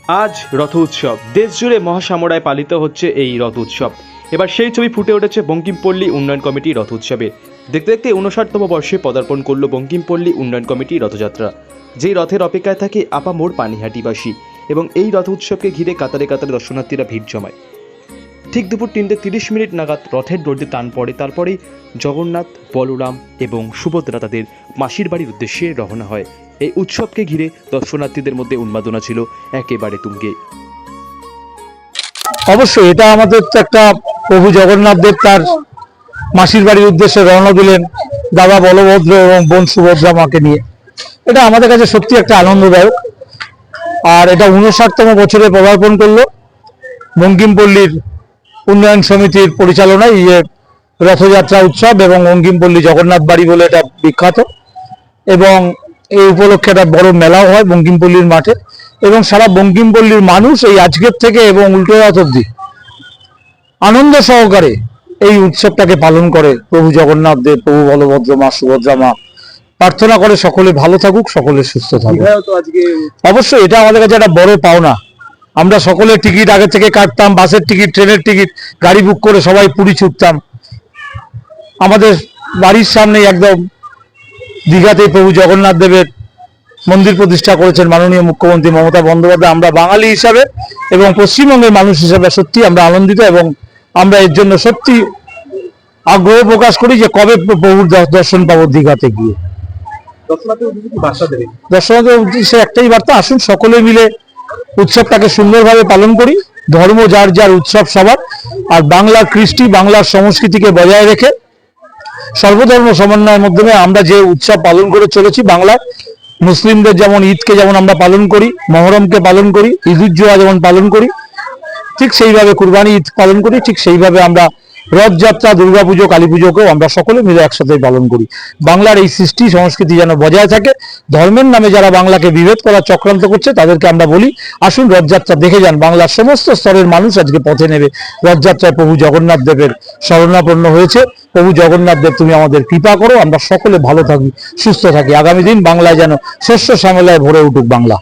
আজ রথ উৎসব দেশ জুড়ে মহাসামরায় পালিত হচ্ছে এই রথ উৎসব। এবার সেই ছবি ফুটে উঠেছে বঙ্কিমপল্লী উন্নয়ন কমিটি রথ উৎসবে। দেখতে দেখতে 59তম বর্ষে পদার্পণ করল বঙ্কিমপল্লী উন্নয়ন কমিটি রথযাত্রা, যেই রথের অপেক্ষায় থাকে আপামোর পানিহাটিবাসী। এবং এই রথ উৎসবকে ঘিরে কাতারে কাতারে দর্শনার্থীরা ভিড় জমায়। ঠিক দুপুর 3:30 নাগাদ রথের দড়িতে টান পড়ে, তারপরেই জগন্নাথ, বলরাম এবং সুভদ্রা তাদের মাসির বাড়ির উদ্দেশ্যে রওনা হয়। এই উৎসবকে ঘিরে দর্শনার্থীদের মধ্যে উন্মাদনা ছিল একেবারে তুঙ্গে। অবশ্যই এটা আমাদের তো একটা প্রভু জগন্নাথ দেব তার মাসির বাড়ির উদ্দেশ্যে রওনা দিলেন দাদা বলভদ্র এবং বোন সুভদ্রা মাকে নিয়ে। এটা আমাদের কাছে সত্যি একটা আনন্দদায়ক। আর এটা 59তম বছরে পদার্পণ করলো বঙ্কিমপল্লীর উন্নয়ন সমিতির পরিচালনায় এই রথযাত্রা উৎসব এবং বঙ্কিমপল্লী জগন্নাথ বাড়ি বলে এটা বিখ্যাত। এবং এই উপলক্ষে একটা বড় মেলাও হয় বঙ্কিমপল্লীর মাঠে, এবং সারা বঙ্কিমপল্লীর মানুষ এই আজকের থেকে এবং উল্টো রথ অব্দি আনন্দ সহকারে এই উৎসবটাকে পালন করে প্রভু জগন্নাথ দেব, প্রভু বলভদ্র, মা সুভদ্রা মা। প্রার্থনা করে সকলে ভালো থাকুক, সকলে সুস্থ থাকুক। অবশ্যই এটা আমাদের কাছে একটা বড় পাওনা। আমরা সকলে টিকিট আগে থেকে কাটতাম, বাসের টিকিট, ট্রেনের টিকিট, গাড়ি বুক করে সবাই পুরী ছুটতাম। আমাদের বাড়ির সামনে একদম দীঘাতে প্রভু জগন্নাথ দেবের মন্দির প্রতিষ্ঠা করেছেন মাননীয় মুখ্যমন্ত্রী মমতা বন্দ্যোপাধ্যায়। আমরা বাঙালি হিসাবে এবং পশ্চিমবঙ্গের মানুষ হিসাবে সত্যি আমরা আনন্দিত, এবং আমরা এর জন্য সত্যি আগ্রহ প্রকাশ করি যে কবে প্রভুর দর্শন পাবো দীঘাতে গিয়ে। দর্শনার্থীদের উদ্দেশ্যে একটাই বার্তা, আসুন সকলে মিলে উৎসবটাকে সুন্দরভাবে পালন করি। ধর্ম যার যার, উৎসব সবার। আর বাংলার কৃষ্টি, বাংলার সংস্কৃতিকে বজায় রেখে সর্বধর্ম সমন্বয়ের মাধ্যমে আমরা যে উৎসব পালন করে চলেছি বাংলায়, মুসলিমদের যেমন ঈদকে যেমন আমরা পালন করি, মহরমকে পালন করি, ঈদুজ্জোহা যেমন পালন করি, ঠিক সেইভাবে কুরবানি ঈদ পালন করি, ঠিক সেইভাবে আমরা রথযাত্রা, দুর্গাপুজো, কালী পুজোকেও আমরা সকলে মিলে একসাথে পালন করি। বাংলার এই সৃষ্টি সংস্কৃতি যেন বজায় থাকে। ধর্মের নামে যারা বাংলাকে বিভেদ করার চক্রান্ত করছে তাদেরকে আমরা বলি, আসুন রথযাত্রা দেখে যান। বাংলার সমস্ত স্তরের মানুষ আজকে পথে নেবে রথযাত্রায় প্রভু জগন্নাথ দেবের শরণাপন্ন হয়েছে। প্রভু জগন্নাথ দেব তুমি আমাদের কৃপা করো, আমরা সকলে ভালো থাকি, সুস্থ থাকি। আগামী দিন বাংলায় যেন শস্য শ্যামলায় ভরে উঠুক বাংলা।